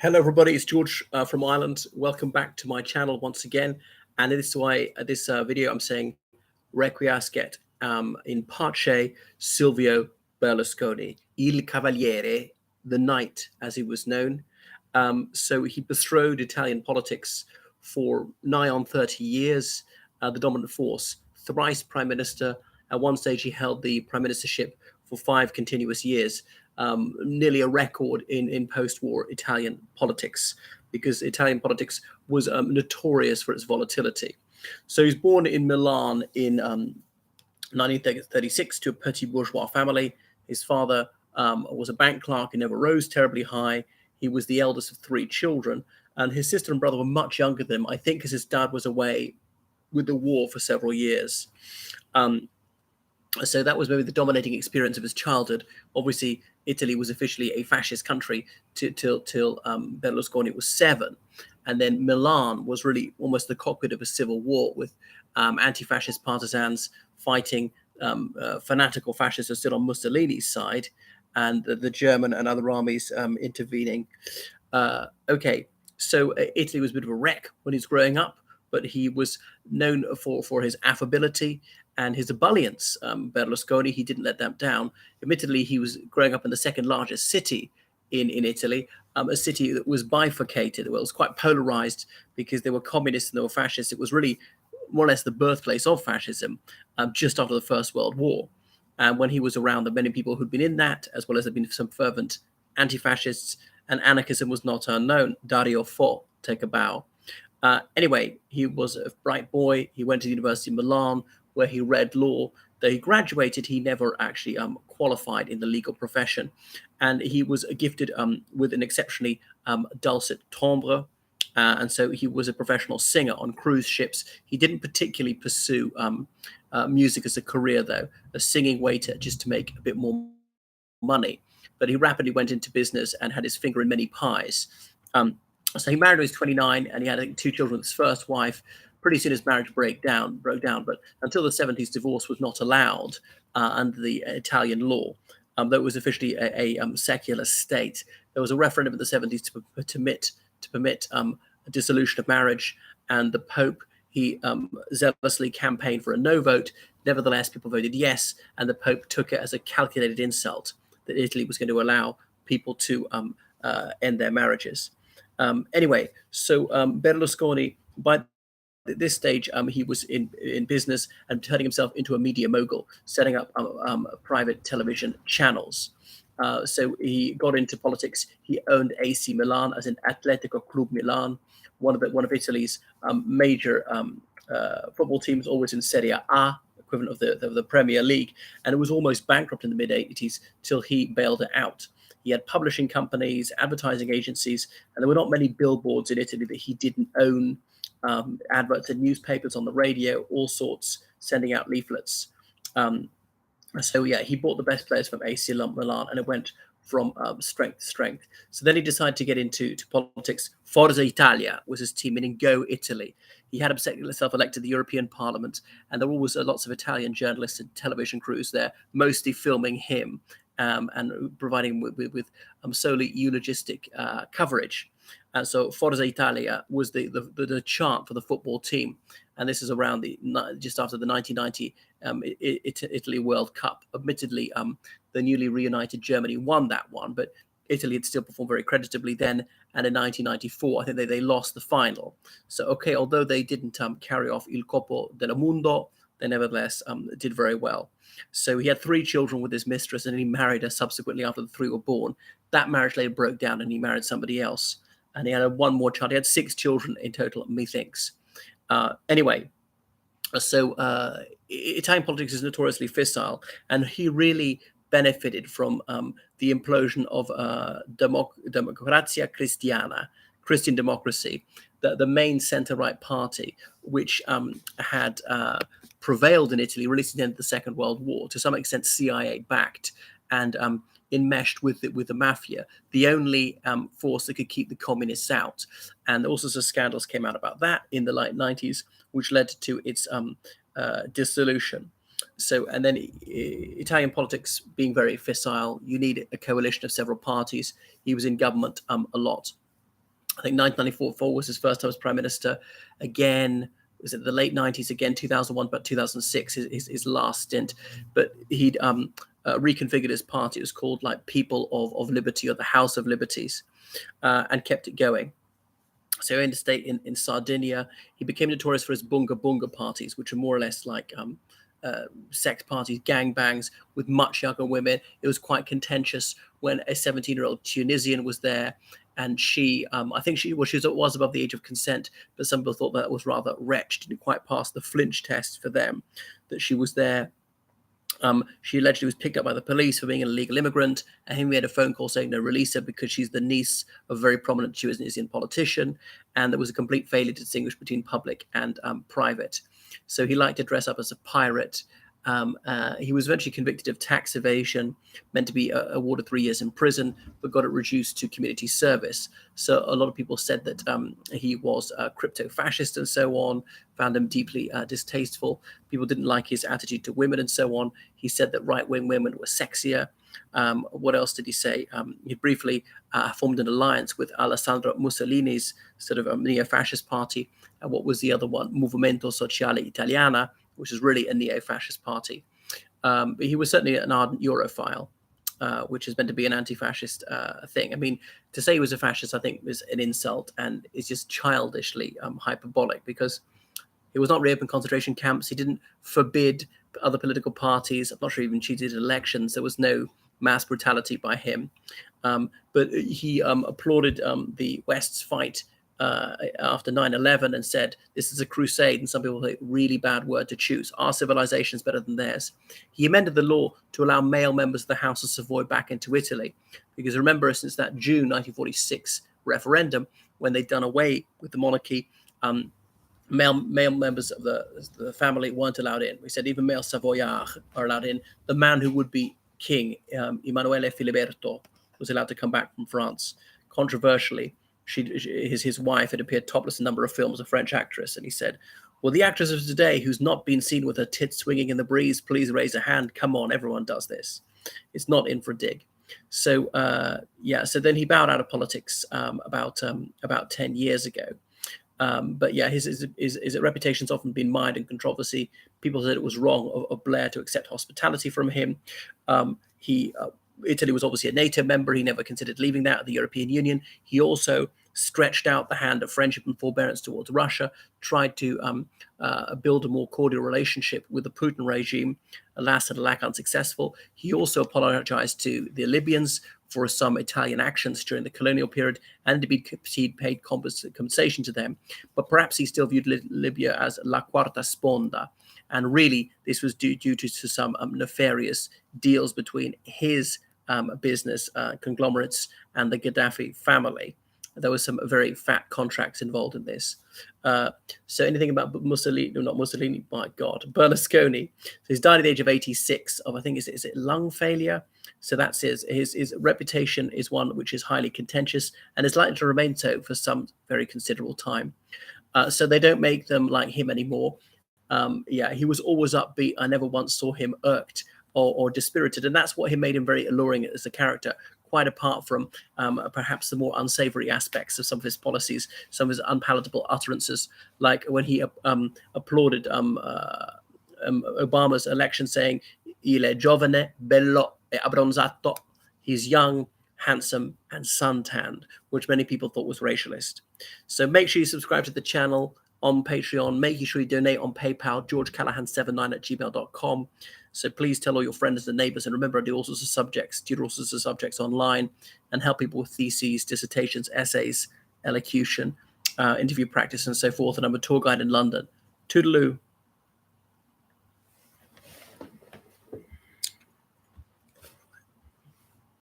Hello, everybody. It's George from Ireland. Welcome back to my channel once again. And this is why this video I'm saying Requiescat in Pace Silvio Berlusconi, Il Cavaliere, the Knight, as he was known. So he bestrode Italian politics for nigh on 30 years, the dominant force, thrice prime minister. At one stage, he held the prime ministership for 5 continuous years. Nearly a record in post-war Italian politics, because Italian politics was notorious for its volatility. So he was born in Milan in 1936 to a petit bourgeois family. His father was a bank clerk and never rose terribly high. He was the eldest of 3 children, and his sister and brother were much younger than him, I think because his dad was away with the war for several years. So that was maybe the dominating experience of his childhood. Obviously, Italy was officially a fascist country till Berlusconi was 7. And then Milan was really almost the cockpit of a civil war, with anti-fascist partisans fighting fanatical fascists who are still on Mussolini's side, and the German and other armies intervening. Okay, so Italy was a bit of a wreck when he was growing up, but he was known for his affability and his ebullience. Berlusconi, he didn't let that down. Admittedly, he was growing up in the second largest city in Italy, a city that was bifurcated. Well, it was quite polarized because there were communists and there were fascists. It was really more or less the birthplace of fascism just after the First World War. And when he was around, the many people who'd been in that, as well as there had been some fervent anti-fascists, and anarchism was not unknown. Dario Fo, take a bow. Anyway, he was a bright boy. He went to the University of Milan, where he read law. Though he graduated, he never actually qualified in the legal profession. And he was gifted with an exceptionally dulcet timbre. And so he was a professional singer on cruise ships. He didn't particularly pursue music as a career, though, a singing waiter just to make a bit more money. But he rapidly went into business and had his finger in many pies. So he married when he was 29, and he had, I think, 2 children with his first wife. Pretty soon his marriage broke down, but until the 70s, divorce was not allowed under the Italian law, though it was officially a secular state. There was a referendum in the 70s to permit a dissolution of marriage, and the Pope, he zealously campaigned for a no vote. Nevertheless, people voted yes, and the Pope took it as a calculated insult that Italy was going to allow people to end their marriages. Anyway, so Berlusconi, by this stage, he was in business and turning himself into a media mogul, setting up private television channels. So he got into politics. He owned AC Milan, as in Atletico Club Milan, one of Italy's major football teams, always in Serie A, equivalent of the Premier League, and it was almost bankrupt in the mid-80s till he bailed it out. He had publishing companies, advertising agencies, and there were not many billboards in Italy that he didn't own. Adverts in newspapers, on the radio, all sorts, sending out leaflets. So yeah, he bought the best players from AC Milan, and it went from strength to strength. So then he decided to get into politics. Forza Italia was his team, meaning Go Italy. He had himself elected the European Parliament, and there were always lots of Italian journalists and television crews there, mostly filming him and providing with solely eulogistic coverage. And so Forza Italia was the chant for the football team. And this is around just after the 1990 Italy World Cup. Admittedly, the newly reunited Germany won that one, but Italy had still performed very creditably then. And in 1994, I think they lost the final. So, okay, although they didn't carry off Il Coppo del Mundo, they nevertheless did very well. So he had 3 children with his mistress, and he married her subsequently after the 3 were born. That marriage later broke down, and he married somebody else. And he had 1 more child. He had 6 children in total, methinks. Anyway, so Italian politics is notoriously fissile, and he really benefited from the implosion of Democrazia Cristiana, Christian democracy, the main centre-right party, which had prevailed in Italy really since the end of the Second World War, to some extent CIA-backed, and enmeshed with the mafia, the only force that could keep the communists out. And all sorts of scandals came out about that in the late 90s, which led to its dissolution. So, and then Italian politics being very fissile, you need a coalition of several parties. He was in government a lot. I think 1994 was his first time as prime minister. Again, was it the late 90s? Again, 2001, but 2006 his last stint. But he'd reconfigured his party. It was called like People of Liberty, or the House of Liberties, and kept it going. So interstate in Sardinia, he became notorious for his bunga bunga parties, which are more or less like sex parties, gangbangs with much younger women. It was quite contentious when a 17-year-old Tunisian was there, and she, I think she was above the age of consent, but some people thought that was rather wretched, didn't quite pass the flinch test for them, that she was there. She allegedly was picked up by the police for being an illegal immigrant, and he made a phone call saying no, release her, because she's the niece of a very prominent Tunisian politician, and there was a complete failure to distinguish between public and private. So he liked to dress up as a pirate. He was eventually convicted of tax evasion, meant to be awarded 3 years in prison, but got it reduced to community service. So a lot of people said that he was a crypto-fascist and so on, found him deeply distasteful. People didn't like his attitude to women and so on. He said that right-wing women were sexier. What else did he say? He briefly formed an alliance with Alessandro Mussolini's sort of neo-fascist party. What was the other one? Movimento Sociale Italiano, which is really a neo-fascist party. But he was certainly an ardent Europhile, which is meant to be an anti-fascist thing. I mean, to say he was a fascist, I think, was an insult, and it's just childishly hyperbolic, because he was not reopen concentration camps. He didn't forbid other political parties. I'm not sure he even cheated elections. There was no mass brutality by him. But he applauded the West's fight after 9/11 and said, this is a crusade, and some people say really bad word to choose. Our civilization is better than theirs. He amended the law to allow male members of the House of Savoy back into Italy, because remember, since that June 1946 referendum, when they'd done away with the monarchy, male members of the family weren't allowed in. We said even male Savoyards are allowed in. The man who would be king, Emanuele Filiberto, was allowed to come back from France. Controversially, his wife had appeared topless in a number of films, a French actress, and he said, well, the actress of today who's not been seen with her tits swinging in the breeze, please raise a hand. Come on, everyone does this. It's not in for a dig. So, so then he bowed out of politics about 10 years ago. But yeah, his reputation's often been mired in controversy. People said it was wrong of Blair to accept hospitality from him. Italy was obviously a NATO member. He never considered leaving that, the European Union. He also stretched out the hand of friendship and forbearance towards Russia, tried to build a more cordial relationship with the Putin regime, alas and alack unsuccessful. He also apologized to the Libyans for some Italian actions during the colonial period, and he paid compensation to them. But perhaps he still viewed Libya as la quarta sponda. And really, this was due to some nefarious deals between his business conglomerates and the Gaddafi family. There was some very fat contracts involved in this. So anything about Berlusconi, my God, Berlusconi. So he's died at the age of 86 of, I think, is it lung failure? So that's his reputation is one which is highly contentious and is likely to remain so for some very considerable time. So they don't make them like him anymore. He was always upbeat. I never once saw him irked or dispirited, and that's what made him very alluring as a character, quite apart from perhaps the more unsavory aspects of some of his policies, some of his unpalatable utterances, like when he applauded Obama's election, saying, "Il è giovane, bello e abbronzato." He's young, handsome, and suntanned, which many people thought was racialist. So make sure you subscribe to the channel on Patreon. Make sure you donate on PayPal, georgecallahan79@gmail.com. So please tell all your friends and neighbors. And remember, I do all sorts of subjects, tutor all sorts of subjects online, and help people with theses, dissertations, essays, elocution, interview practice, and so forth. And I'm a tour guide in London. Toodaloo.